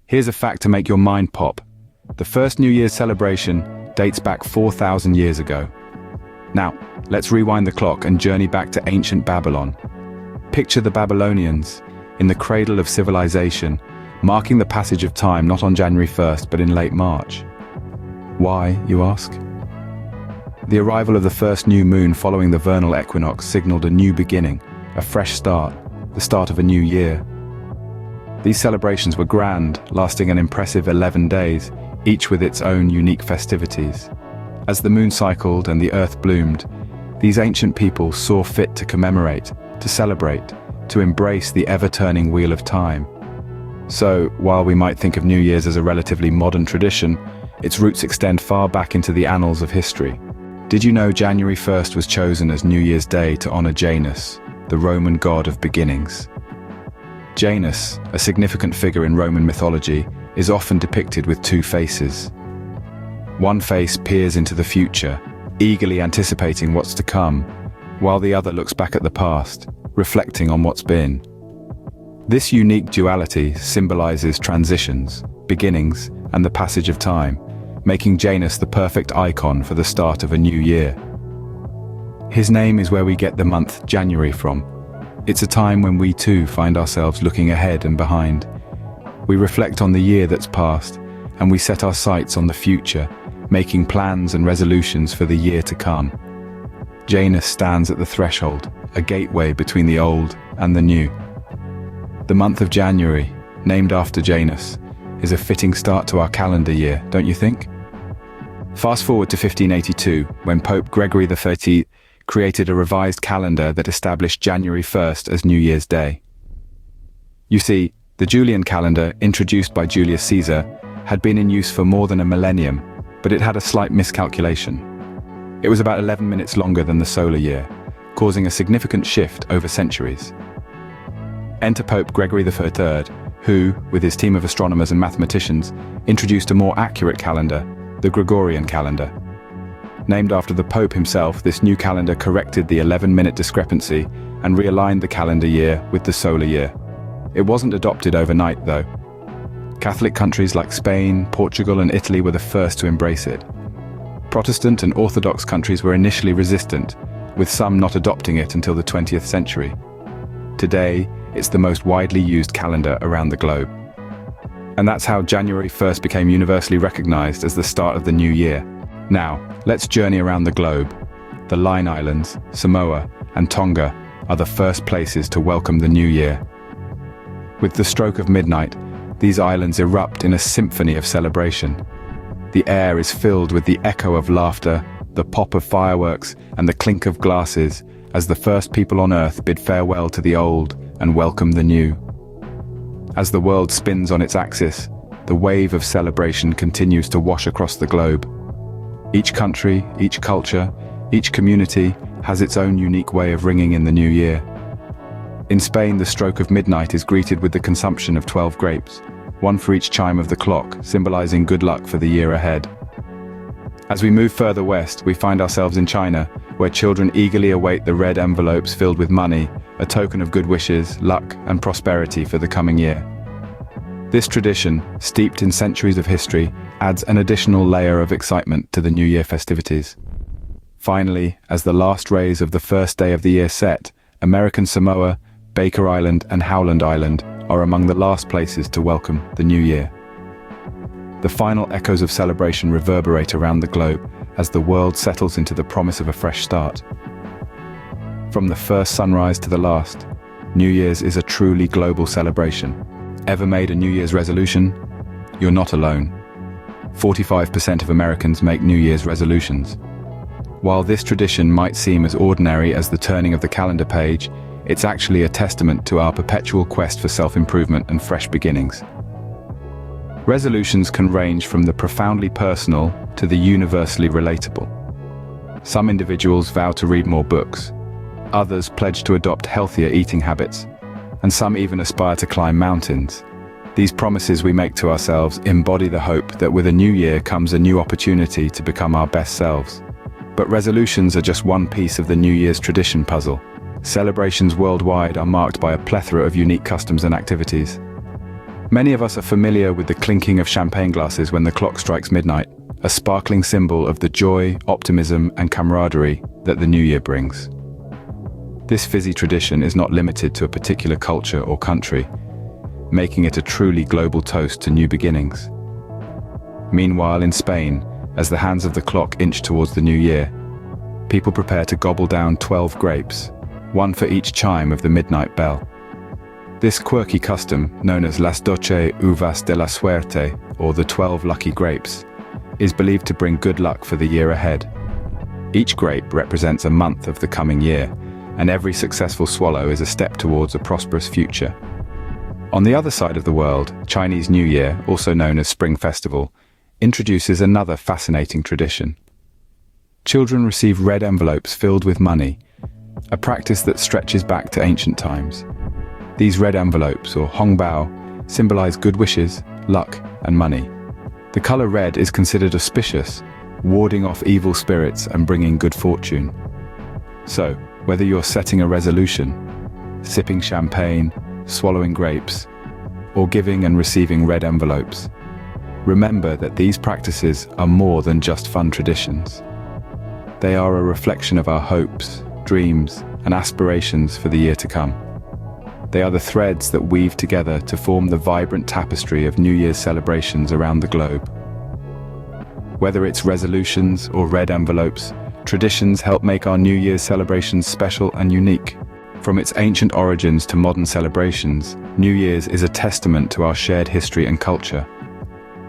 Here's a fact to make your mind pop. The first New Year's celebration dates back 4,000 years ago. Now, let's rewind the clock and journey back to ancient Babylon. Picture the Babylonians, in the cradle of civilization, marking the passage of time not on January 1st but in late March. Why, you ask? The arrival of the first new moon following the vernal equinox signaled a new beginning, a fresh start, the start of a new year. These celebrations were grand, lasting an impressive 11 days, each with its own unique festivities. As the moon cycled and the earth bloomed, these ancient people saw fit to commemorate, to celebrate, to embrace the ever-turning wheel of time. So, while we might think of New Year's as a relatively modern tradition, its roots extend far back into the annals of history. Did you know January 1st was chosen as New Year's Day to honor Janus, the Roman god of beginnings? Janus, a significant figure in Roman mythology, is often depicted with two faces. One face peers into the future, eagerly anticipating what's to come, while the other looks back at the past, reflecting on what's been. This unique duality symbolizes transitions, beginnings, and the passage of time, making Janus the perfect icon for the start of a new year. His name is where we get the month January from. It's a time when we too find ourselves looking ahead and behind. We reflect on the year that's passed, and we set our sights on the future, making plans and resolutions for the year to come. Janus stands at the threshold, a gateway between the old and the new. The month of January, named after Janus, is a fitting start to our calendar year, don't you think? Fast forward to 1582, when Pope Gregory XIII created a revised calendar that established January 1st as New Year's Day. You see, the Julian calendar, introduced by Julius Caesar, had been in use for more than a millennium, but it had a slight miscalculation. It was about 11 minutes longer than the solar year, causing a significant shift over centuries. Enter Pope Gregory XIII, who, with his team of astronomers and mathematicians, introduced a more accurate calendar, the Gregorian calendar. Named after the Pope himself, this new calendar corrected the 11-minute discrepancy and realigned the calendar year with the solar year. It wasn't adopted overnight, though. Catholic countries like Spain, Portugal, and Italy were the first to embrace it. Protestant and Orthodox countries were initially resistant, with some not adopting it until the 20th century. Today, it's the most widely used calendar around the globe. And that's how January 1st became universally recognized as the start of the new year. Now, let's journey around the globe. The Line Islands, Samoa, and Tonga are the first places to welcome the new year. With the stroke of midnight, these islands erupt in a symphony of celebration. The air is filled with the echo of laughter, the pop of fireworks, and the clink of glasses as the first people on Earth bid farewell to the old and welcome the new. As the world spins on its axis, the wave of celebration continues to wash across the globe. Each country, each culture, each community has its own unique way of ringing in the new year. In Spain, the stroke of midnight is greeted with the consumption of 12 grapes, one for each chime of the clock, symbolizing good luck for the year ahead. As we move further west, we find ourselves in China, where children eagerly await the red envelopes filled with money, a token of good wishes, luck, and prosperity for the coming year. This tradition, steeped in centuries of history, adds an additional layer of excitement to the New Year festivities. Finally, as the last rays of the first day of the year set, American Samoa, Baker Island, and Howland Island are among the last places to welcome the new year. The final echoes of celebration reverberate around the globe as the world settles into the promise of a fresh start. From the first sunrise to the last, New Year's is a truly global celebration. Ever made a New Year's resolution? You're not alone. 45% of Americans make New Year's resolutions. While this tradition might seem as ordinary as the turning of the calendar page, it's actually a testament to our perpetual quest for self-improvement and fresh beginnings. Resolutions can range from the profoundly personal to the universally relatable. Some individuals vow to read more books, others pledge to adopt healthier eating habits, and some even aspire to climb mountains. These promises we make to ourselves embody the hope that with a new year comes a new opportunity to become our best selves. But resolutions are just one piece of the New Year's tradition puzzle. Celebrations worldwide are marked by a plethora of unique customs and activities. Many of us are familiar with the clinking of champagne glasses when the clock strikes midnight, a sparkling symbol of the joy, optimism, and camaraderie that the new year brings. This fizzy tradition is not limited to a particular culture or country, making it a truly global toast to new beginnings. Meanwhile, in Spain, as the hands of the clock inch towards the new year, people prepare to gobble down 12 grapes, one for each chime of the midnight bell. This quirky custom, known as las 12 uvas de la suerte, or the 12 lucky grapes, is believed to bring good luck for the year ahead. Each grape represents a month of the coming year, and every successful swallow is a step towards a prosperous future. On the other side of the world, Chinese New Year, also known as Spring Festival, introduces another fascinating tradition. Children receive red envelopes filled with money, a practice that stretches back to ancient times. These red envelopes, or hongbao, symbolize good wishes, luck, and money. The color red is considered auspicious, warding off evil spirits and bringing good fortune. So, whether you're setting a resolution, sipping champagne, swallowing grapes, or giving and receiving red envelopes, remember that these practices are more than just fun traditions. They are a reflection of our hopes, dreams, and aspirations for the year to come. They are the threads that weave together to form the vibrant tapestry of New Year's celebrations around the globe. Whether it's resolutions or red envelopes, traditions help make our New Year's celebrations special and unique. From its ancient origins to modern celebrations, New Year's is a testament to our shared history and culture.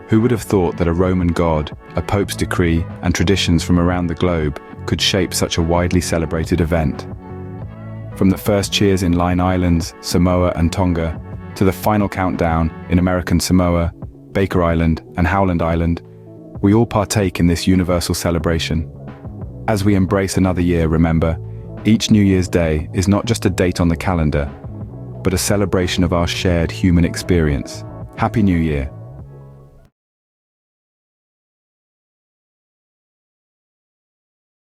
Who would have thought that a Roman god, a pope's decree, and traditions from around the globe could shape such a widely celebrated event? From the first cheers in Line Islands, Samoa and Tonga, to the final countdown in American Samoa, Baker Island and Howland Island, we all partake in this universal celebration. As we embrace another year, remember, each New Year's Day is not just a date on the calendar, but a celebration of our shared human experience. Happy New Year!